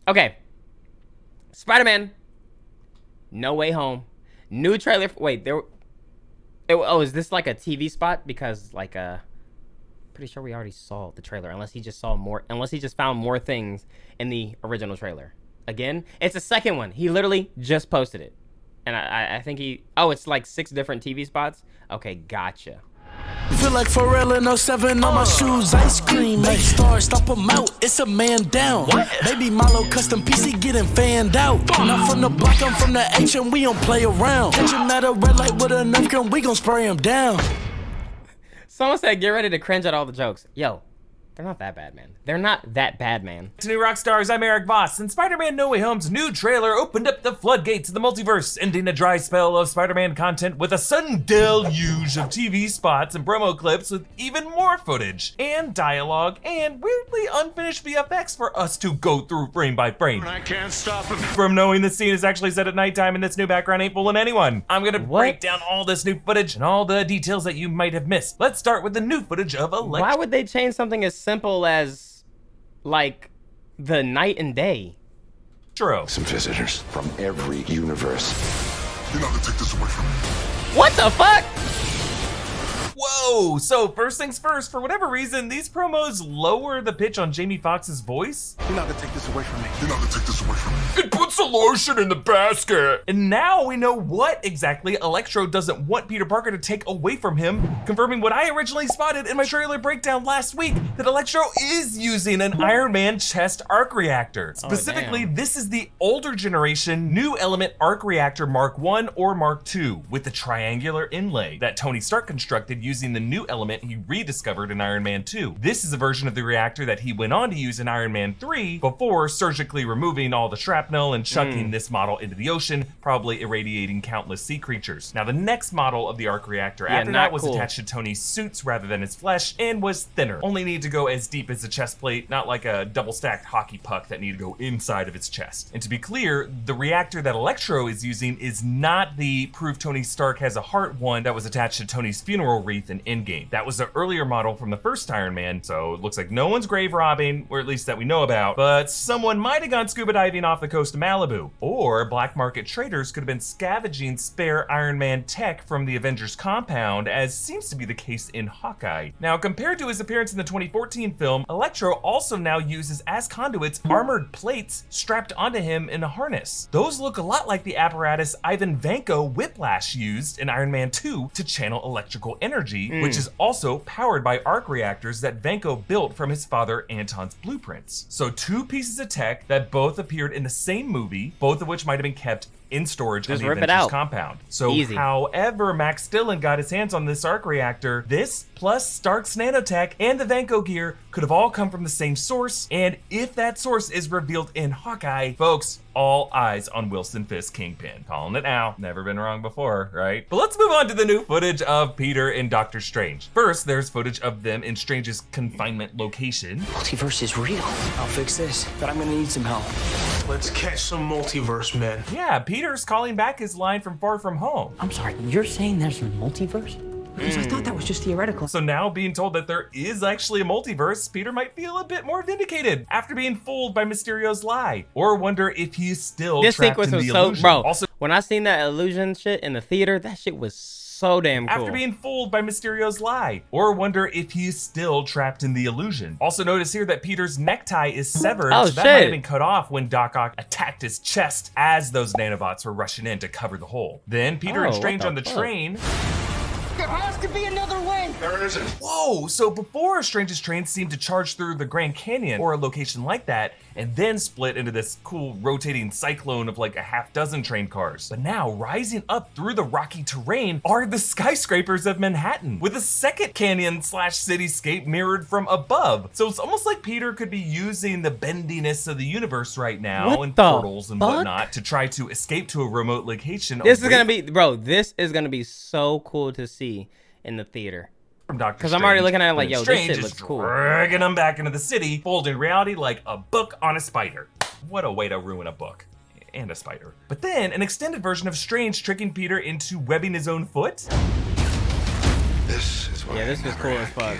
Okay. Spider-Man. No Way Home. New trailer. Wait, oh, is this like a TV spot? Because like pretty sure we already saw the trailer. Unless he just saw more. Unless he just found more things in the original trailer. Again, it's the second one. He literally just posted it, and I think he. Oh, it's like 6 different TV spots. Okay, gotcha. Feel like Pharrell in 07 on my shoes, ice cream, make stars, stop 'em out, it's a man down. What? Baby Milo custom PC getting fanned out. Not from the block, I'm from the H and we don't play around. Catch him at a red light with a Nerf gun, we gon' spray him down. Someone said get ready to cringe at all the jokes. Yo, they're not that bad, man. They're not that bad, man. To new Rockstars, I'm Eric Voss, and Spider-Man No Way Home's new trailer opened up the floodgates of the multiverse, ending a dry spell of Spider-Man content with a sudden deluge of TV spots and promo clips with even more footage, and dialogue, and weirdly unfinished VFX for us to go through frame by frame. I can't stop him. From knowing the scene is actually set at nighttime and this new background ain't fooling anyone, I'm gonna break down all this new footage and all the details that you might have missed. Let's start with the new footage of Electro. Why would they change something as simple as, like, the night and day? Some visitors from every universe. You're not gonna take this away from me. What the fuck? Whoa! So first things first, for whatever reason, these promos lower the pitch on Jamie Foxx's voice. You're not gonna take this away from me. You're not gonna take this away from me. It puts the lotion in the basket. And now we know what exactly Electro doesn't want Peter Parker to take away from him, confirming what I originally spotted in my trailer breakdown last week, that Electro is using an Iron Man chest arc reactor. Specifically, this is the older generation new element arc reactor Mark 1 or Mark 2 with the triangular inlay that Tony Stark constructed using the new element he rediscovered in Iron Man 2. This is a version of the reactor that he went on to use in Iron Man 3 before surgically removing all the shrapnel and chucking this model into the ocean, probably irradiating countless sea creatures. Now the next model of the arc reactor after that was attached to Tony's suits rather than his flesh and was thinner. Only needed to go as deep as the chest plate, not like a double stacked hockey puck that needed to go inside of its chest. And to be clear, the reactor that Electro is using is not the proof Tony Stark has a heart one that was attached to Tony's funeral wreath in Endgame. That was the earlier model from the first Iron Man, so it looks like no one's grave robbing, or at least that we know about, but someone might have gone scuba diving off the coast of Malibu. Or black market traders could have been scavenging spare Iron Man tech from the Avengers compound, as seems to be the case in Hawkeye. Now, compared to his appearance in the 2014 film, Electro also now uses as conduits armored plates strapped onto him in a harness. Those look a lot like the apparatus Ivan Vanko Whiplash used in Iron Man 2 to channel electrical energy, which is also powered by arc reactors that Vanko built from his father Anton's blueprints. So 2 pieces of tech that both appeared in the same movie, both of which might have been kept in storage on the Avengers compound. So however Max Dillon got his hands on this arc reactor, this plus Stark's nanotech and the Vanko gear could have all come from the same source, and if that source is revealed in Hawkeye, folks, all eyes on Wilson Fisk Kingpin. Calling it now, never been wrong before, right? But let's move on to the new footage of Peter and Doctor Strange. First, there's footage of them in Strange's confinement location. Multiverse is real. I'll fix this, but I'm gonna need some help. Let's catch some multiverse men. Yeah, Peter's calling back his line from Far From Home. I'm sorry, you're saying there's a multiverse? Because I thought that was just theoretical. So now being told that there is actually a multiverse, Peter might feel a bit more vindicated after being fooled by Mysterio's lie, or wonder if he's still trapped in the illusion. Bro, also, when I seen that illusion shit in the theater, that shit was so damn cool. After being fooled by Mysterio's lie, or wonder if he's still trapped in the illusion. Also notice here that Peter's necktie is severed, so that might have been cut off when Doc Ock attacked his chest as those nanobots were rushing in to cover the hole. Then Peter and Strange on the train. There has to be another way. There isn't. Whoa, so before Strange's train seemed to charge through the Grand Canyon or a location like that, and then split into this cool rotating cyclone of like a half dozen train cars. But now rising up through the rocky terrain are the skyscrapers of Manhattan, with a second canyon slash cityscape mirrored from above. So it's almost like Peter could be using the bendiness of the universe right now and portals and whatnot to try to escape to a remote location. This is gonna be, bro, this is gonna be so cool to see in the theater. Because I'm already looking at it like, yo, this shit looks cool. Dragging them back into the city, folding reality like a book on a spider. What a way to ruin a book. And a spider. But then, an extended version of Strange tricking Peter into webbing his own foot. This is why this was cool as fuck.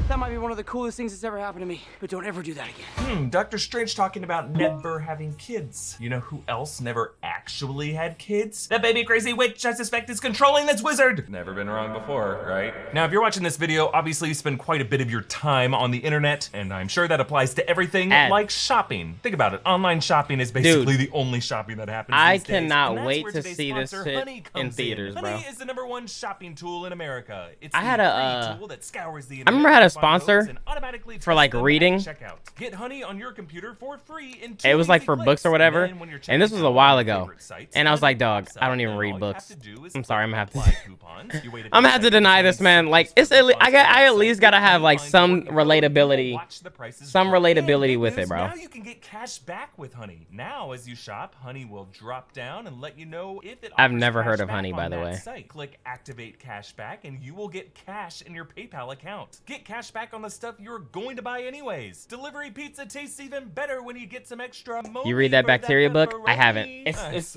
The That might be one of the coolest things that's ever happened to me, but don't ever do that again. Doctor Strange talking about never having kids. You know who else never actually had kids? That baby crazy witch I suspect is controlling this wizard. Never been wrong before, right? Now, if you're watching this video, obviously you spend quite a bit of your time on the internet, and I'm sure that applies to everything like shopping. Think about it. Online shopping is basically the only shopping that happens I these days, cannot and that's wait where to today's see this sponsor, shit Honey, in comes theaters, bro. Honey is the #1 shopping tool in America. It's I had the free tool that scours the I remember I had a internet, find sponsor codes, and automatically for like test them at reading. checkout. Get Honey on your computer for free in 2 It was like easy for clicks. books or whatever, And when you're and this checking was a out while your ago. favorite sites, And I was like, Honey dog, pops I don't up, even and read all you books. have to do is I'm sorry, I'm gonna have to. apply coupons. You wait a I'm gonna have to deny this, man. Like, it's I at least gotta have like some Watch relatability, the prices some drop. relatability And with good it, bro. news, now you can get cash back with Honey. Now, as you shop, Honey will drop down and let you know if it. I've offers never heard cash of Honey, back by on the that way. site. Click Activate Cashback, and you will get cash in your PayPal account. Get cash back on the stuff you're going to buy anyways. Delivery pizza tastes even better when you get some extra. You read that bacteria book? I haven't. It's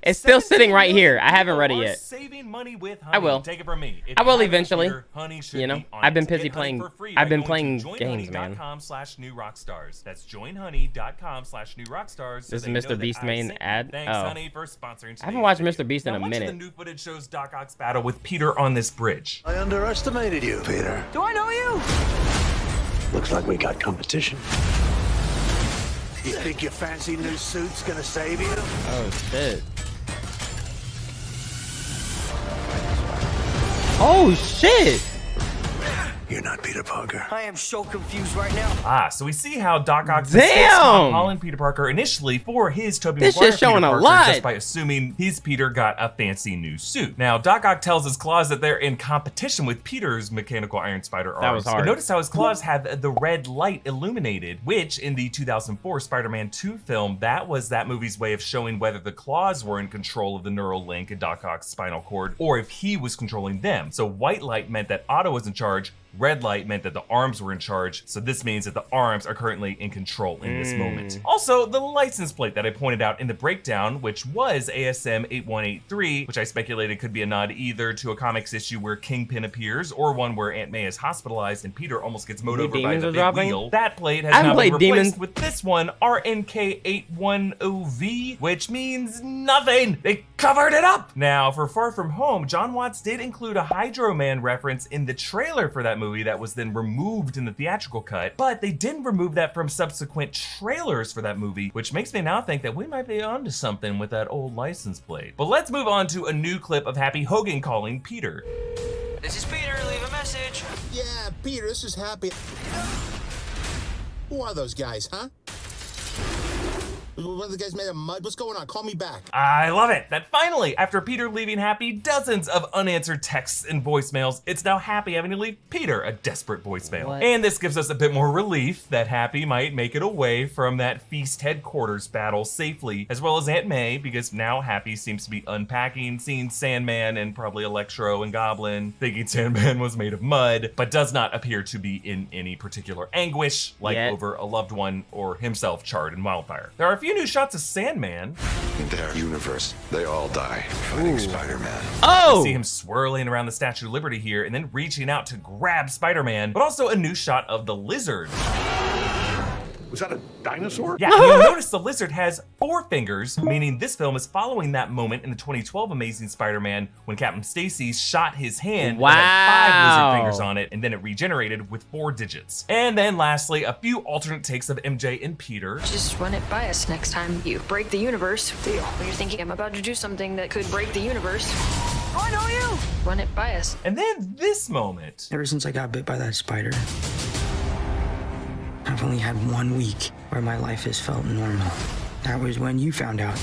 It's still sitting right here. I haven't read it yet. Saving money with Honey. I will. Take it from me. If I you will haven't eventually. here, Honey should You know, be on I've been it. busy Get Honey playing. for free I've by been going to playing games, man. joinhoney.com/newrockstars. That's joinhoney.com/newrockstars. This is Mr. Beast's main ad? Thanks, Oh. Honey, for sponsoring. I haven't watched Mr. Beast in Now, a much minute. of the new footage shows Doc Ock's battle with Peter on this bridge. I underestimated you, Peter. Do I know you? Looks like we got competition. You think your fancy new suit's gonna save you? Oh shit. Oh shit. You're not Peter Parker. I am so confused right now. So we see how Doc Ock Damn! mistakes Tom Holland Peter Parker initially for his Tobey This Maguire shit's showing Peter a Parker lot. just by assuming his Peter got a fancy new suit. Now, Doc Ock tells his claws that they're in competition with Peter's mechanical Iron Spider arms. That was hard. But notice how his claws have the red light illuminated, which in the 2004 Spider-Man 2 film, that was that movie's way of showing whether the claws were in control of the neural link in Doc Ock's spinal cord, or if he was controlling them. So white light meant that Otto was in charge, red light meant that the arms were in charge, so this means that the arms are currently in control in this moment. Also, the license plate that I pointed out in the breakdown, which was ASM 8183, which I speculated could be a nod either to a comics issue where Kingpin appears, or one where Aunt May is hospitalized and Peter almost gets mowed New over by demons the are big dropping? wheel. That plate has I haven't now been played replaced Demons. with this one, RNK810V, which means nothing. They covered it up. Now, for Far From Home, John Watts did include a Hydro Man reference in the trailer for that movie that was then removed in the theatrical cut, but they didn't remove that from subsequent trailers for that movie, which makes me now think that we might be onto something with that old license plate. But let's move on to a new clip of Happy Hogan calling Peter. This is Peter. Leave a message. Yeah, Peter, this is Happy. Who are those guys, huh? One of the guys made of mud? What's going on? Call me back. I love it that finally, after Peter leaving Happy dozens of unanswered texts and voicemails, it's now Happy having to leave Peter a desperate voicemail. What? And this gives us a bit more relief that Happy might make it away from that Feast headquarters battle safely, as well as Aunt May, because now Happy seems to be unpacking, seeing Sandman and probably Electro and Goblin, thinking Sandman was made of mud, but does not appear to be in any particular anguish, like Yet. over a loved one or himself charred in wildfire. There are a few new shots of Sandman. In their universe, they all die fighting Spider-Man. Oh! See him swirling around the Statue of Liberty here and then reaching out to grab Spider-Man, but also a new shot of the Lizard. Was that a dinosaur? Yeah, you'll notice the Lizard has 4 fingers, meaning this film is following that moment in the 2012 Amazing Spider-Man when Captain Stacy shot his hand and had 5 lizard fingers on it, and then it regenerated with 4 digits. And then lastly, a few alternate takes of MJ and Peter. Just run it by us next time you break the universe. Deal. When you're thinking I'm about to do something that could break the universe, I know you. run it by us. And then this moment. Ever since I got bit by that spider, I've only had 1 week where my life has felt normal. That was when you found out.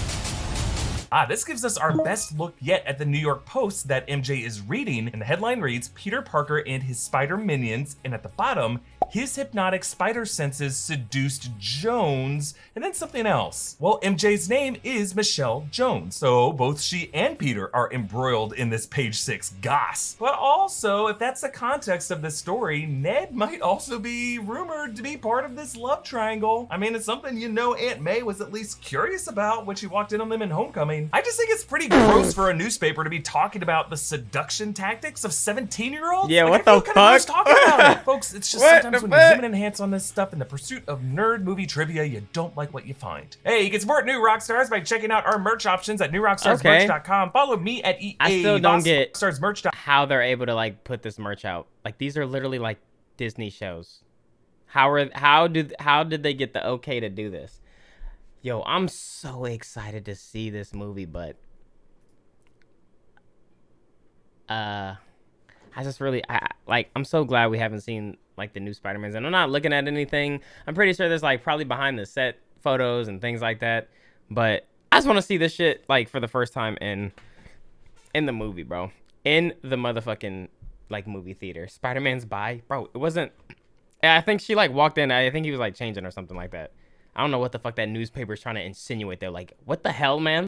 This gives us our best look yet at the New York Post that MJ is reading, and the headline reads, Peter Parker and his spider minions, and at the bottom, his hypnotic spider senses seduced Jones, and then something else. Well, MJ's name is Michelle Jones, so both she and Peter are embroiled in this page 6 goss. But also, if that's the context of this story, Ned might also be rumored to be part of this love triangle. I mean, it's something you know Aunt May was at least curious about when she walked in on them in Homecoming. I just think it's pretty gross for a newspaper to be talking about the seduction tactics of 17-year-olds. Yeah, like, what the fuck? Talking about it. Folks, it's just What sometimes the when you zoom fuck? in and enhance on this stuff in the pursuit of nerd movie trivia, you don't like what you find. Hey, you can support New Rockstars by checking out our merch options at newrockstarsmerch.com. Follow me at EA. I still don't get Rockstarsmerch. how they're able to like put this merch out. Like these are literally like Disney shows. How did they get the okay to do this? Yo, I'm so excited to see this movie, but I'm so glad we haven't seen like the new Spider-Mans, and I'm not looking at anything. I'm pretty sure there's like probably behind the set photos and things like that, but I just want to see this shit like for the first time in the movie, bro. In the motherfucking like movie theater. Spider-Man's bye, bro. It wasn't. I think she like walked in. I think he was like changing or something like that. I don't know what the fuck that newspaper's trying to insinuate. They're like, what the hell, man?